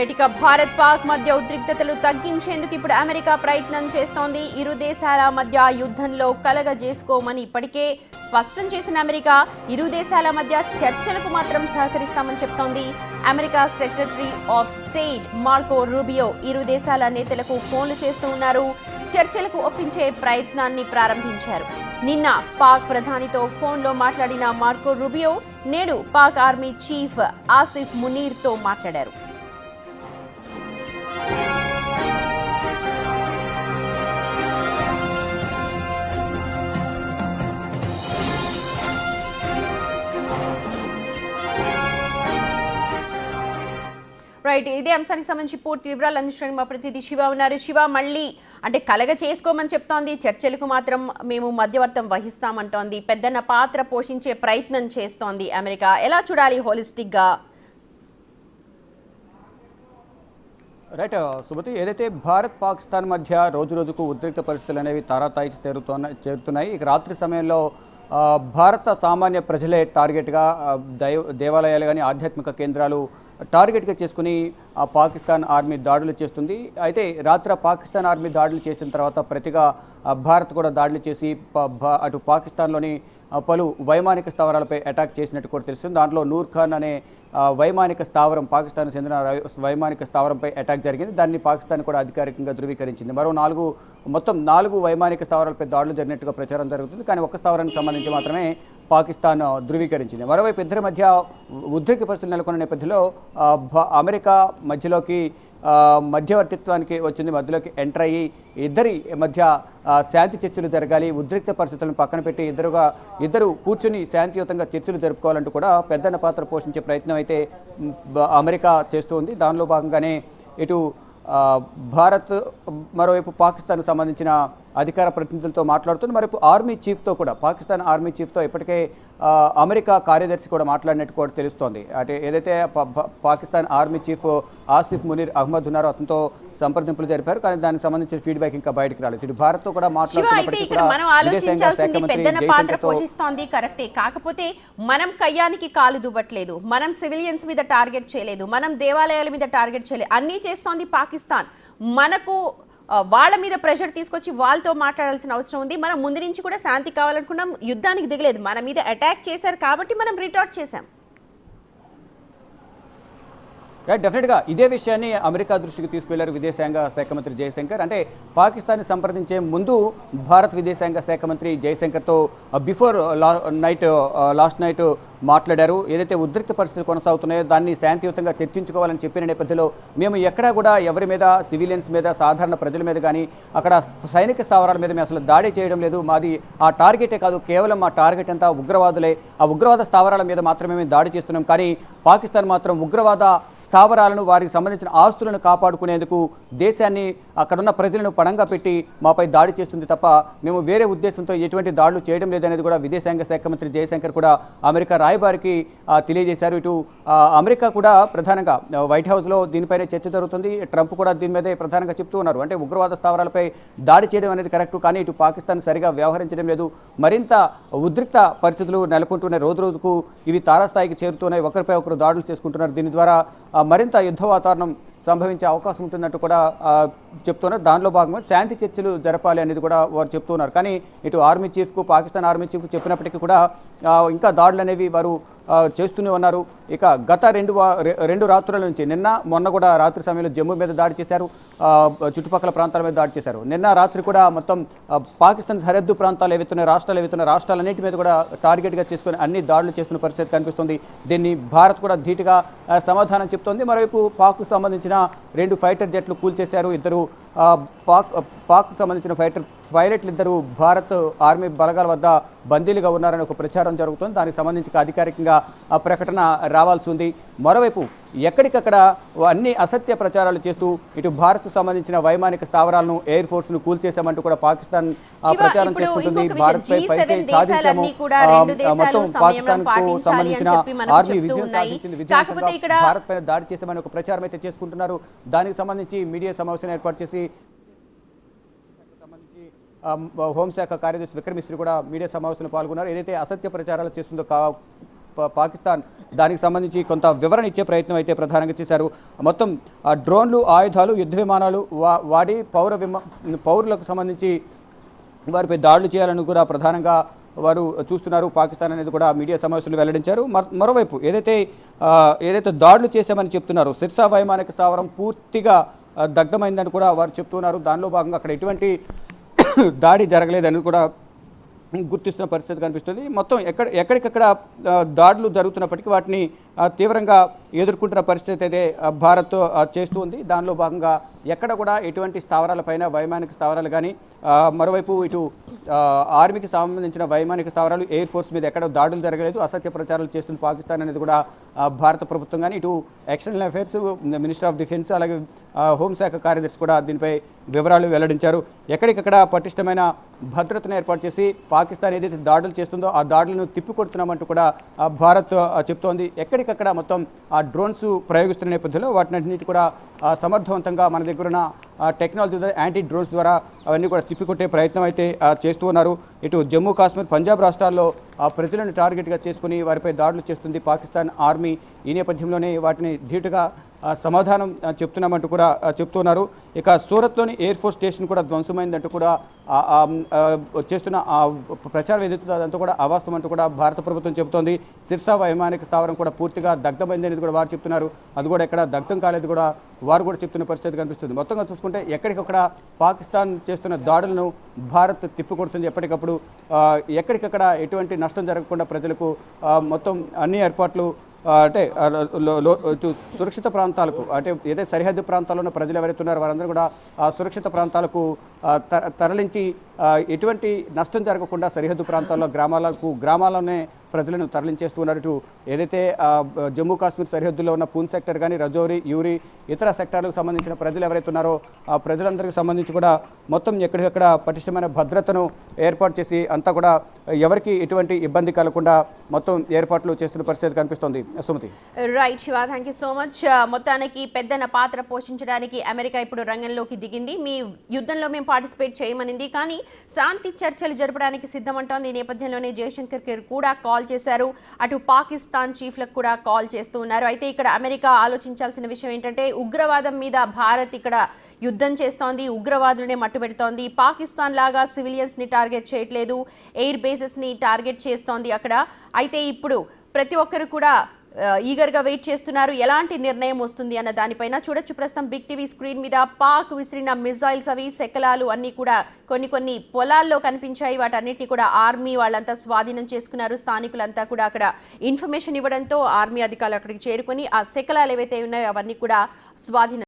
Right ఇక భారత్ పాక్ మధ్య ఉద్రిక్తతలు తగ్గించేందుకు ఇప్పుడు అమెరికా ప్రయత్నం చేస్తోంది. ఇరు దేశాల మధ్య యుద్ధంలో కలగజేసుకోమని ఇప్పటికే స్పష్టం చేసిన అమెరికా ఇరు దేశాల మధ్య చర్చలకు మాత్రం సహకరిస్తామని చెప్తోంది. America secretary of state Marco Rubio ఇరు దేశాల నేతలకు ఫోన్లు చేస్తూ ఉన్నారు. చర్చలకు ఒప్పించే ప్రయత్నాన్ని ప్రారంభించారు. నిన్న పాక్ ప్రధానితో ఫోన్లో మాట్లాడిన మార్కో రూబియో నేడు పాక్ ఆర్మీ చీఫ్ ఆసిఫ్ మునీర్తో మాట్లాడారు. రైట్, ఇదే అంశానికి సంబంధించి పూర్తి వివరాలు అందించడానికి మా ప్రతినిధి శివ ఉన్నారు. శివ, మళ్ళీ అంటే కలగ చేసుకోమని చెప్తోంది, చర్చలకు మాత్రం మేము మధ్యవర్తం వహిస్తామంటోంది, పెద్దన్న పాత్ర పోషించే ప్రయత్నం చేస్తోంది అమెరికా. ఎలా చూడాలి హోలిస్టిక్ గా? రైట్ సుమతి, ఏదైతే భారత్ పాకిస్తాన్ మధ్య రోజు రోజుకు ఉద్రిక్త పరిస్థితులు అనేవి తారాతాయికి చేరుతున్నాయి. ఇక రాత్రి సమయంలో భారత సామాన్య ప్రజలే టార్గెట్గా దేవాలయాలు కానీ ఆధ్యాత్మిక కేంద్రాలు టార్గెట్గా చేసుకుని పాకిస్తాన్ ఆర్మీ దాడులు చేస్తుంది. అయితే రాత్రి పాకిస్తాన్ ఆర్మీ దాడులు చేసిన తర్వాత ప్రతిగా భారత్ కూడా దాడులు చేసి అటు పాకిస్తాన్లోని పలు వైమానిక స్థావరాలపై అటాక్ చేసినట్టు కూడా తెలుస్తుంది. దాంట్లో నూర్ ఖాన్ అనే వైమానిక స్థావరం, పాకిస్తాన్ చెందిన వైమానిక స్థావరంపై అటాక్ జరిగింది. దాన్ని పాకిస్తాన్ కూడా అధికారికంగా ధృవీకరించింది. మొత్తం 4 వైమానిక స్థావరాలపై దాడులు జరిగినట్టుగా ప్రచారం జరుగుతుంది. కానీ ఒక్క స్థావరానికి సంబంధించి మాత్రమే పాకిస్తాన్ ధృవీకరించింది. మరోవైపు ఇద్దరి మధ్య ఉద్రిక్త పరిస్థితులు నెలకొన్న నేపథ్యంలో అమెరికా మధ్యలోకి మధ్యవర్తిత్వానికి వచ్చింది, మధ్యలోకి ఎంటర్ అయ్యి ఇద్దరి మధ్య శాంతి చర్చలు జరగాలి, ఉద్రిక్త పరిస్థితులను పక్కన పెట్టి ఇద్దరు కూర్చుని శాంతియుతంగా చర్చలు జరుపుకోవాలంటూ కూడా పెద్దన్న పాత్ర పోషించే ప్రయత్నం అయితే అమెరికా చేస్తుంది. దానిలో భాగంగానే ఇటు భారత్ మరోవైపు పాకిస్తాన్కు సంబంధించిన అధికార ప్రతినిధులతో మాట్లాడుతుంది. మరోవైపు ఆర్మీ చీఫ్తో కూడా, పాకిస్తాన్ ఆర్మీ చీఫ్తో ఇప్పటికే అమెరికా కార్యదర్శి కూడా మాట్లాడినట్టు కూడా తెలుస్తోంది. అంటే ఏదైతే పాకిస్తాన్ ఆర్మీ చీఫ్ ఆసిఫ్ మునీర్ అహ్మద్ ఉన్నారో అతనితో సంప్రదింపులు జరిపారు. కానీ దానికి సంబంధించిన ఫీడ్బ్యాక్ ఇంకా బయటకు రాలేదు. ఇటు భారత్ తో కూడా పోషిస్తోంది కరెక్టే, కాకపోతే మనం కయ్యానికి కాలు దువ్వట్లేదు, మనం సివిలియన్స్ మీద టార్గెట్ చేయలేదు, మనం దేవాలయాల మీద టార్గెట్ చేయలేదు, అన్నీ చేస్తోంది పాకిస్తాన్. మనకు వాళ్ళ మీద ప్రెషర్ తీసుకొచ్చి వాళ్ళతో మాట్లాడాల్సిన అవసరం ఉంది. మనం ముందు నుంచి కూడా శాంతి కావాలనుకున్నాం, యుద్ధానికి దిగలేదు, మన మీద అటాక్ చేశారు కాబట్టి మనం రిటార్ట్ చేశాం. రైట్, డెఫినెట్గా ఇదే విషయాన్ని అమెరికా దృష్టికి తీసుకువెళ్లారు విదేశాంగ శాఖ మంత్రి జయశంకర్. అంటే పాకిస్తాన్ని సంప్రదించే ముందు భారత విదేశాంగ శాఖ మంత్రి జయశంకర్తో బిఫోర్ లాస్ట్ నైట్ మాట్లాడారు. ఏదైతే ఉద్రిక్త పరిస్థితులు కొనసాగుతున్నాయో దాన్ని శాంతియుతంగా చర్చించుకోవాలని చెప్పిన నేపథ్యంలో మేము ఎక్కడా కూడా ఎవరి మీద, సివిలియన్స్ మీద, సాధారణ ప్రజల మీద కానీ అక్కడ సైనిక స్థావరాల మీద మేము అసలు దాడి చేయడం లేదు. మాది ఆ టార్గెటే కాదు, కేవలం మా టార్గెట్ అంతా ఉగ్రవాదులే. ఆ ఉగ్రవాద స్థావరాల మీద మాత్రమే మేము దాడి చేస్తున్నాం. కానీ పాకిస్తాన్ మాత్రం ఉగ్రవాద స్థావరాలను, వారికి సంబంధించిన ఆస్తులను కాపాడుకునేందుకు దేశాన్ని, అక్కడున్న ప్రజలను పణంగా పెట్టి మాపై దాడి చేస్తుంది తప్ప మేము వేరే ఉద్దేశంతో ఎటువంటి దాడులు చేయడం లేదనేది కూడా విదేశాంగ శాఖ మంత్రి జయశంకర్ కూడా అమెరికా రాయబారికి తెలియజేశారు. ఇటు అమెరికా కూడా ప్రధానంగా వైట్ హౌస్లో దీనిపైనే చర్చ జరుగుతుంది. ట్రంప్ కూడా దీని మీదే ప్రధానంగా చెప్తూ ఉన్నారు. అంటే ఉగ్రవాద స్థావరాలపై దాడి చేయడం అనేది కరెక్ట్, కానీ ఇటు పాకిస్తాన్ సరిగా వ్యవహరించడం లేదు, మరింత ఉద్రిక్త పరిస్థితులు నెలకొంటున్నాయి, రోజు రోజుకు ఇవి తారాస్థాయికి చేరుతున్నాయి, ఒకరిపై ఒకరు దాడులు చేసుకుంటున్నారు. దీని ద్వారా మరింత యుద్ధ వాతావరణం సంభవించే అవకాశం ఉంటున్నట్టు కూడా చెప్తున్నారు. దానిలో భాగంగా శాంతి చర్చలు జరపాలి అనేది కూడా వారు చెప్తున్నారు. కానీ ఇటు ఆర్మీ చీఫ్కు, పాకిస్తాన్ ఆర్మీ చీఫ్కు చెప్పినప్పటికీ కూడా ఇంకా దాడులు అనేవి వారు చేస్తూనే ఉన్నారు. ఇక గత రెండు రాత్రుల నుంచి, మొన్న కూడా రాత్రి సమయంలో జమ్మూ మీద దాడి చేశారు, చుట్టుపక్కల ప్రాంతాల మీద దాడి చేశారు. నిన్న రాత్రి కూడా మొత్తం పాకిస్తాన్ సరిహద్దు ప్రాంతాలు ఏవైతున్నాయి, రాష్ట్రాలన్నింటి మీద కూడా టార్గెట్గా చేసుకుని అన్ని దాడులు చేస్తున్న పరిస్థితి కనిపిస్తుంది. దీన్ని భారత్ కూడా ధీటుగా సమాధానం చెప్తోంది. మరోవైపు పాక్కు సంబంధించిన 2 ఫైటర్ జెట్లు కూల్చేశారు. ఇద్దరు పాక్ సంబంధించిన పైలట్లు ఇద్దరు భారత్ ఆర్మీ బలగాల వద్ద బందీలుగా ఉన్నారని ఒక ప్రచారం జరుగుతుంది. దానికి సంబంధించి అధికారికంగా ఆ ప్రకటన రావాల్సి ఉంది. మరోవైపు ఎక్కడికక్కడ అన్ని అసత్య ప్రచారాలు చేస్తూ ఇటు భారత్ సంబంధించిన వైమానిక స్థావరాలను, ఎయిర్ ఫోర్స్ ను కూల్చేశామంటూ కూడా పాకిస్తాన్ ప్రచారం చేస్తుంది. భారత్ పై సాధించాము, మొత్తం పాకిస్తాన్ కు సంబంధించిన ఆర్మీ విజయం సాధించింది, విజయవంతంగా భారత్ పైన దాడి చేశామని ఒక ప్రచారం అయితే చేసుకుంటున్నారు. దానికి సంబంధించి మీడియా సమావేశం ఏర్పాటు చేసి హోంశాఖ కార్యదర్శి విక్రమ్ మిశ్రీ కూడా మీడియా సమావేశంలో పాల్గొన్నారు. ఏదైతే అసత్య ప్రచారాలు చేస్తుందో పాకిస్తాన్ దానికి సంబంధించి కొంత వివరణ ఇచ్చే ప్రయత్నం అయితే ప్రధానంగా చేశారు. మొత్తం డ్రోన్లు, ఆయుధాలు, యుద్ధ విమానాలు వాడి పౌరులకు సంబంధించి వారిపై దాడులు చేయాలని కూడా ప్రధానంగా వారు చూస్తున్నారు పాకిస్తాన్ అనేది కూడా మీడియా సమావేశంలో వెల్లడించారు. మరోవైపు ఏదైతే దాడులు చేశామని చెప్తున్నారు, సిర్సా వైమానిక స్థావరం పూర్తిగా దగ్ధమైందని కూడా వారు చెప్తున్నారు. దానిలో భాగంగా అక్కడ ఎటువంటి దాడి జరగలేదని కూడా గుర్తిస్తున్న పరిస్థితి కనిపిస్తుంది. మొత్తం ఎక్కడికక్కడ దాడులు జరుగుతున్నప్పటికీ వాటిని తీవ్రంగా ఎదుర్కొంటున్న పరిస్థితి అయితే భారత్ చేస్తూ ఉంది. దానిలో భాగంగా ఎక్కడ కూడా ఎటువంటి స్థావరాలపైన వైమానిక స్థావరాలు కానీ, మరోవైపు ఇటు ఆర్మీకి సంబంధించిన వైమానిక స్థావరాలు, ఎయిర్ ఫోర్స్ మీద ఎక్కడ దాడులు జరగలేదు. అసత్య ప్రచారాలు చేస్తున్న పాకిస్తాన్ అనేది కూడా భారత ప్రభుత్వం కానీ, ఇటు external affairs minister of defence, అలాగే హోంశాఖ కార్యదర్శి కూడా దీనిపై వివరాలు వెల్లడించారు. ఎక్కడికక్కడ పటిష్టమైన భద్రతను ఏర్పాటు చేసి పాకిస్తాన్ ఏదైతే దాడులు చేస్తుందో ఆ దాడులను తిప్పికొడుతున్నామంటూ కూడా భారత్ చెప్తోంది. ఎక్కడికక్కడ మొత్తం ఆ డ్రోన్స్ ప్రయోగిస్తున్న నేపథ్యంలో వాటినన్నిటి కూడా సమర్థవంతంగా మన దగ్గర ఉన్న టెక్నాలజీ ద్వారా, యాంటీ డ్రోన్స్ ద్వారా అవన్నీ కూడా తిప్పికొట్టే ప్రయత్నం అయితే చేస్తూ ఉన్నారు. ఇటు జమ్మూ కాశ్మీర్, పంజాబ్ రాష్ట్రాల్లో ప్రజలను టార్గెట్గా చేసుకుని వారిపై దాడులు చేస్తుంది పాకిస్తాన్ ఆర్మీ. ఈ నేపథ్యంలోనే వాటిని ధీటుగా సమాధానం చెప్తున్నామంటూ కూడా చెప్తున్నారు. ఇక సూరత్లోని ఎయిర్ ఫోర్స్ స్టేషన్ కూడా ధ్వంసమైందంటూ కూడా చేస్తున్న ప్రచారం ఏదైతే అదంతా కూడా అవాస్తవం అంటూ కూడా భారత ప్రభుత్వం చెబుతోంది. సిర్సా వైమానిక స్థావరం కూడా పూర్తిగా దగ్ధమైంది అనేది కూడా వారు చెప్తున్నారు. అది కూడా ఎక్కడ దగ్ధం కాలేదు కూడా వారు కూడా చెప్తున్న పరిస్థితి కనిపిస్తుంది. మొత్తంగా చూసుకుంటే ఎక్కడికక్కడ పాకిస్తాన్ చేస్తున్న దాడులను భారత్ తిప్పికొడుతుంది. ఎప్పటికప్పుడు ఎక్కడికక్కడ ఎటువంటి నష్టం జరగకుండా ప్రజలకు మొత్తం అన్ని ఏర్పాట్లు అంటే సురక్షిత ప్రాంతాలకు, అంటే ఏదైతే సరిహద్దు ప్రాంతాల్లో ఉన్న ప్రజలు ఎవరైతే ఉన్నారో వారందరూ కూడా సురక్షిత ప్రాంతాలకు తరలించి ఎటువంటి నష్టం జరగకుండా సరిహద్దు ప్రాంతాల్లో గ్రామాల్లోనే ప్రజలను తరలించేస్తున్నారు. ఇటు ఏదైతే జమ్మూ కాశ్మీర్ సరిహద్దులో ఉన్న పూంచ్ సెక్టర్ కానీ, రజౌరి, యూరి, ఇతర సెక్టార్లకు సంబంధించిన ప్రజలు ఎవరైతే ఉన్నారో ఆ ప్రజలందరికీ సంబంధించి కూడా మొత్తం ఎక్కడికక్కడ పటిష్టమైన భద్రతను ఏర్పాటు చేసి అంతా కూడా ఎవరికి ఎటువంటి ఇబ్బంది కలగకుండా మొత్తం ఏర్పాట్లు చేస్తున్న పరిస్థితి కనిపిస్తోంది. Sumathi. Right Shiva, thank you so much. మొత్తానికి పెద్దన పాత్ర పోషించడానికి అమెరికా ఇప్పుడు రంగంలోకి దిగింది. మీ యుద్ధంలో మేము పార్టిసిపేట్ చేయమనింది, కానీ శాంతి చర్చలు జరపడానికి సిద్ధమంటోంది. ఈ నేపథ్యంలోనే జయశంకర్ కూడా కాల్ చేశారు. అటు పాకిస్తాన్ చీఫ్లకు కూడా కాల్ చేస్తూ ఉన్నారు. అయితే ఇక్కడ అమెరికా ఆలోచించాల్సిన విషయం ఏంటంటే, ఉగ్రవాదం మీద భారత్ ఇక్కడ యుద్ధం చేస్తోంది, ఉగ్రవాదులనే మట్టుపెడుతోంది. పాకిస్తాన్ లాగా సివిలియన్స్ ని టార్గెట్ చేయట్లేదు, ఎయిర్ బేసెస్ ని టార్గెట్ చేస్తోంది అక్కడ. అయితే ఇప్పుడు ప్రతి ఒక్కరు కూడా ఈగర్గా వెయిట్ చేస్తున్నారు ఎలాంటి నిర్ణయం వస్తుంది అన్న దానిపైన. చూడొచ్చు ప్రస్తుతం బిగ్ టీవీ స్క్రీన్ మీద పాక్ విసిరిన మిజైల్స్, అవి శకలాలు అన్నీ కూడా కొన్ని పొలాల్లో కనిపించాయి. వాటన్నిటిని కూడా ఆర్మీ వాళ్ళంతా స్వాధీనం చేసుకున్నారు. స్థానికులంతా కూడా అక్కడ ఇన్ఫర్మేషన్ ఇవ్వడంతో ఆర్మీ అధికారులు అక్కడికి చేరుకొని ఆ శకలాలు ఏవైతే ఉన్నాయో అవన్నీ కూడా స్వాధీనం